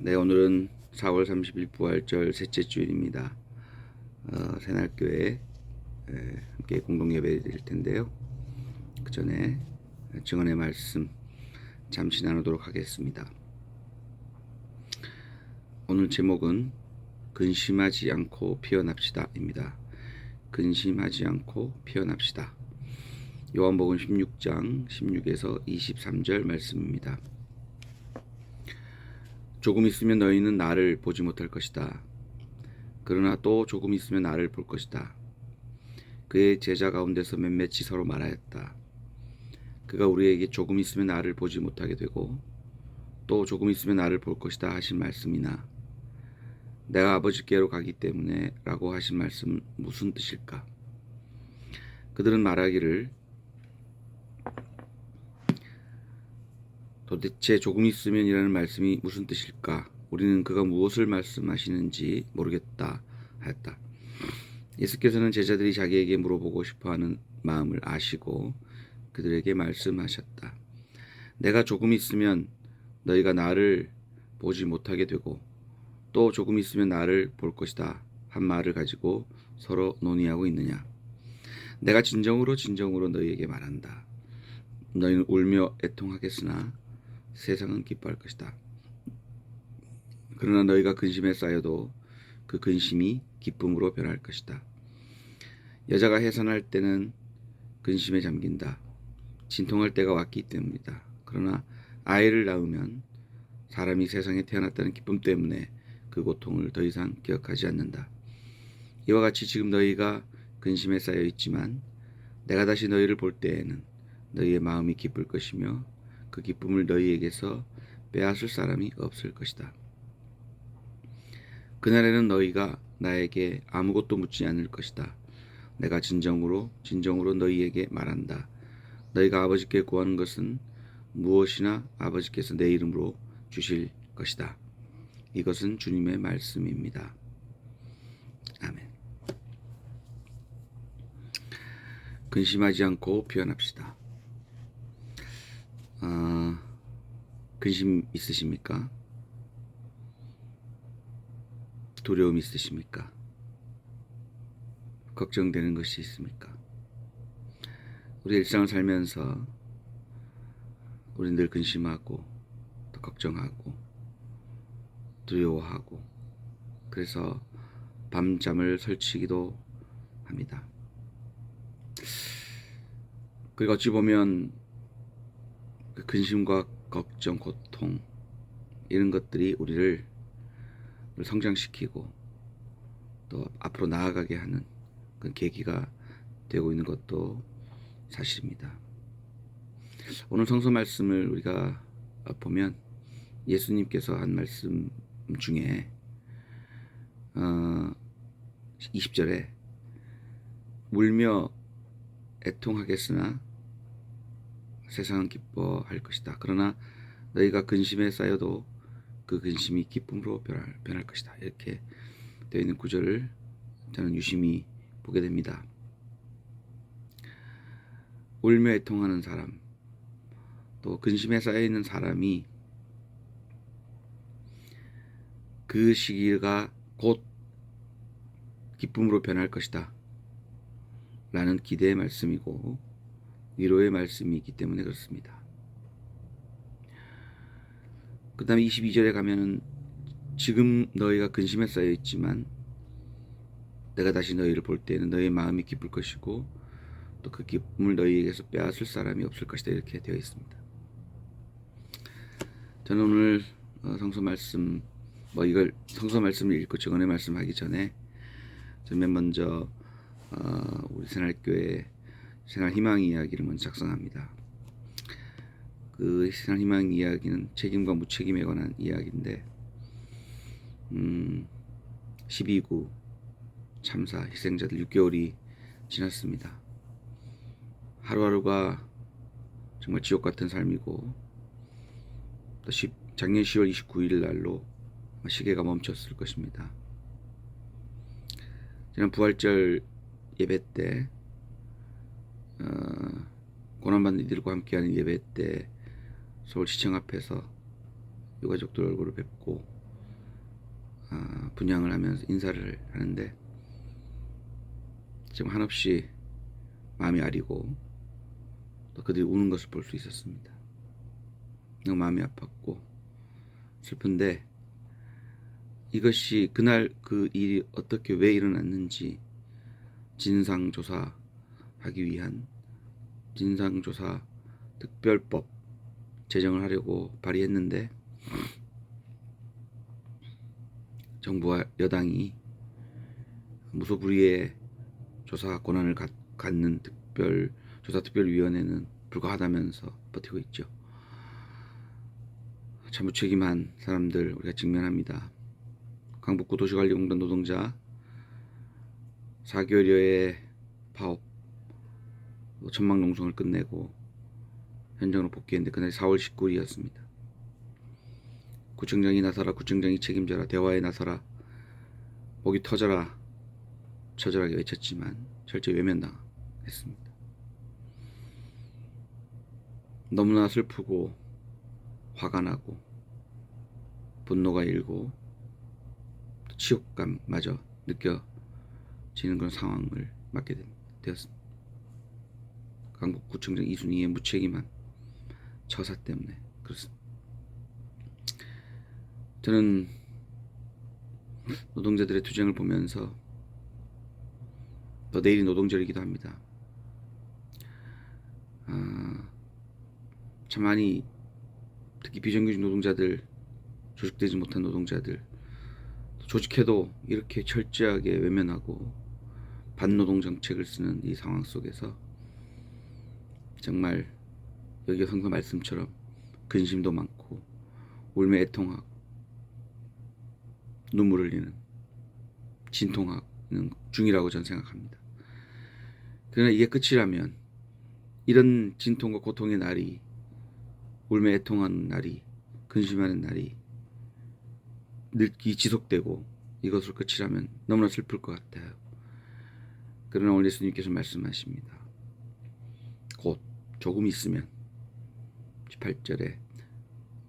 네, 오늘은 4월 30일 부활절 셋째 주일입니다. 새날교회 함께 공동 예배 드릴 텐데요. 그 전에 증언의 말씀 잠시 나누도록 하겠습니다. 오늘 제목은 근심하지 않고 피어납시다입니다. 근심하지 않고 피어납시다. 요한복음 16장 16에서 23절 말씀입니다. 조금 있으면 너희는 나를 보지 못할 것이다. 그러나 또 조금 있으면 나를 볼 것이다. 그의 제자 가운데서 몇몇이 서로 말하였다. 그가 우리에게 조금 있으면 나를 보지 못하게 되고 또 조금 있으면 나를 볼 것이다 하신 말씀이나 내가 아버지께로 가기 때문에 라고 하신 말씀은 무슨 뜻일까? 그들은 말하기를 도대체 조금 있으면 이라는 말씀이 무슨 뜻일까? 우리는 그가 무엇을 말씀하시는지 모르겠다 하였다. 예수께서는 제자들이 자기에게 물어보고 싶어하는 마음을 아시고 그들에게 말씀하셨다. 내가 조금 있으면 너희가 나를 보지 못하게 되고 또 조금 있으면 나를 볼 것이다 한 말을 가지고 서로 논의하고 있느냐. 내가 진정으로 너희에게 말한다. 너희는 울며 애통하겠으나 세상은 기뻐할 것이다. 그러나 너희가 근심에 쌓여도 그 근심이 기쁨으로 변할 것이다. 여자가 해산할 때는 근심에 잠긴다. 진통할 때가 왔기 때문이다. 그러나 아이를 낳으면 사람이 세상에 태어났다는 기쁨 때문에 그 고통을 더 이상 기억하지 않는다. 이와 같이 지금 너희가 근심에 쌓여 있지만 내가 다시 너희를 볼 때에는 너희의 마음이 기쁠 것이며 그 기쁨을 너희에게서 빼앗을 사람이 없을 것이다. 그날에는 너희가 나에게 아무것도 묻지 않을 것이다. 내가 진정으로 너희에게 말한다. 너희가 아버지께 구하는 것은 무엇이나 아버지께서 내 이름으로 주실 것이다. 이것은 주님의 말씀입니다. 아멘. 근심하지 않고 피어납시다. 근심 있으십니까? 두려움 있으십니까? 걱정되는 것이 있습니까? 우리 일상을 살면서 우리는 늘 근심하고 또 걱정하고 두려워하고 그래서 밤잠을 설치기도 합니다. 그리고 어찌 보면 그 근심과 걱정, 고통 이런 것들이 우리를 성장시키고 또 앞으로 나아가게 하는 그 계기가 되고 있는 것도 사실입니다. 오늘 성서 말씀을 우리가 보면 예수님께서 한 말씀 중에 20절에 울며 애통하겠으나 세상은 기뻐할 것이다. 그러나 너희가 근심에 쌓여도 그 근심이 기쁨으로 변할 것이다. 이렇게 되어 있는 구절을 저는 유심히 보게 됩니다. 울며 애통하는 사람, 또 근심에 쌓여 있는 사람이 그 시기가 곧 기쁨으로 변할 것이다 라는 기대의 말씀이고 위로의 말씀이 있기 때문에 그렇습니다. 그 다음에 22절에 가면은 지금 너희가 근심에 쌓여 있지만 내가 다시 너희를 볼 때는 너희의 마음이 기쁠 것이고 또 그 기쁨을 너희에게서 빼앗을 사람이 없을 것이다 이렇게 되어 있습니다. 저는 오늘 성서 말씀 이걸 성서 말씀을 읽고 증언의 말씀하기 전에 저는 먼저 우리 새날교회 새날희망 이야기를 먼저 작성합니다. 그 새날희망 이야기는 책임과 무책임에 관한 이야기인데 12구 참사 희생자들 6개월이 지났습니다. 하루하루가 정말 지옥 같은 삶이고 또 작년 10월 29일 날로 시계가 멈췄을 것입니다. 지난 부활절 예배 때 고난받는 이들과 함께하는 예배 때 서울시청 앞에서 유가족들 얼굴을 뵙고 분향을 하면서 인사를 하는데 지금 한없이 마음이 아리고 또 그들이 우는 것을 볼 수 있었습니다. 너무 마음이 아팠고 슬픈데 이것이 그날 그 일이 어떻게 왜 일어났는지 진상조사하기 위한 진상조사 특별법 제정을 하려고 발의했는데 정부와 여당이 무소불위의 조사 권한을 갖는 조사특별위원회는 불가하다면서 버티고 있죠. 참 무책임한 사람들 우리가 직면합니다. 강북구 도시관리공단 노동자 4개월여의 파업 천막 농성을 끝내고 현장으로 복귀했는데 그날이 4월 19일이었습니다. 구청장이 나서라, 구청장이 책임져라, 대화에 나서라, 목이 터져라 처절하게 외쳤지만 철저히 외면당했습니다. 너무나 슬프고 화가 나고 분노가 일고 치욕감마저 느껴지는 그런 상황을 맞게 되었습니다. 강북구청장 이순희의 무책임한 처사 때문에 그렇습니다. 저는 노동자들의 투쟁을 보면서 또 내일이 노동절이기도 합니다. 참 많이 특히 비정규직 노동자들, 조직되지 못한 노동자들 조직해도 이렇게 철저하게 외면하고 반노동 정책을 쓰는 이 상황 속에서 정말 여기 성서 말씀처럼 근심도 많고 울며 애통하고 눈물 흘리는 진통하는 중이라고 저는 생각합니다. 그러나 이게 끝이라면 이런 진통과 고통의 날이 울며 애통하는 날이 근심하는 날이 늙기 지속되고 이것을 끝이라면 너무나 슬플 것 같아요. 그러나 오늘 예수님께서 말씀하십니다. 곧 조금 있으면 18절에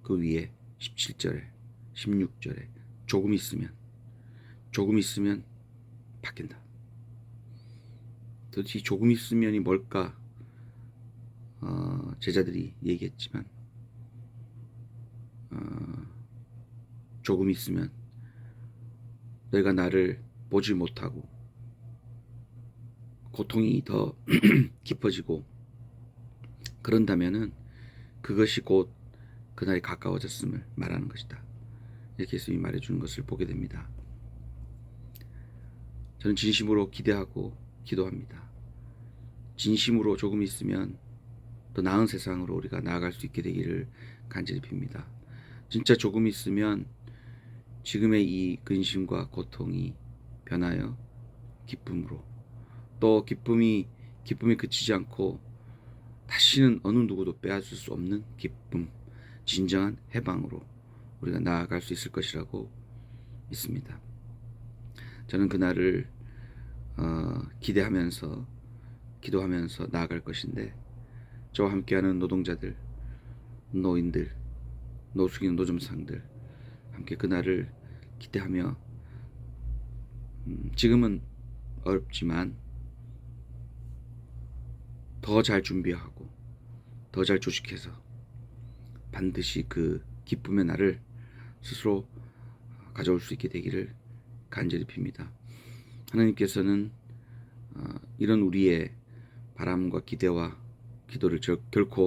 그 위에 17절에 16절에 조금 있으면 바뀐다. 도대체 조금 있으면이 뭘까? 제자들이 얘기했지만 조금 있으면 너희가 나를 보지 못하고 고통이 더 깊어지고 그런다면은 그것이 곧 그날이 가까워졌음을 말하는 것이다. 이렇게 예수님이 말해주는 것을 보게 됩니다. 저는 진심으로 기대하고 기도합니다. 진심으로 조금 있으면 더 나은 세상으로 우리가 나아갈 수 있게 되기를 간절히 빕니다. 진짜 조금 있으면 지금의 이 근심과 고통이 변하여 기쁨으로 또 기쁨이 그치지 않고 다시는 어느 누구도 빼앗을 수 없는 기쁨, 진정한 해방으로 우리가 나아갈 수 있을 것이라고 믿습니다. 저는 그날을 기대하면서 기도하면서 나아갈 것인데 저와 함께하는 노동자들, 노인들, 노숙인 노점상들 함께 그날을 기대하며 지금은 어렵지만 더 잘 준비하고 더 잘 조직해서 반드시 그 기쁨의 날을 스스로 가져올 수 있게 되기를 간절히 빕니다. 하나님께서는 이런 우리의 바람과 기대와 기도를 결코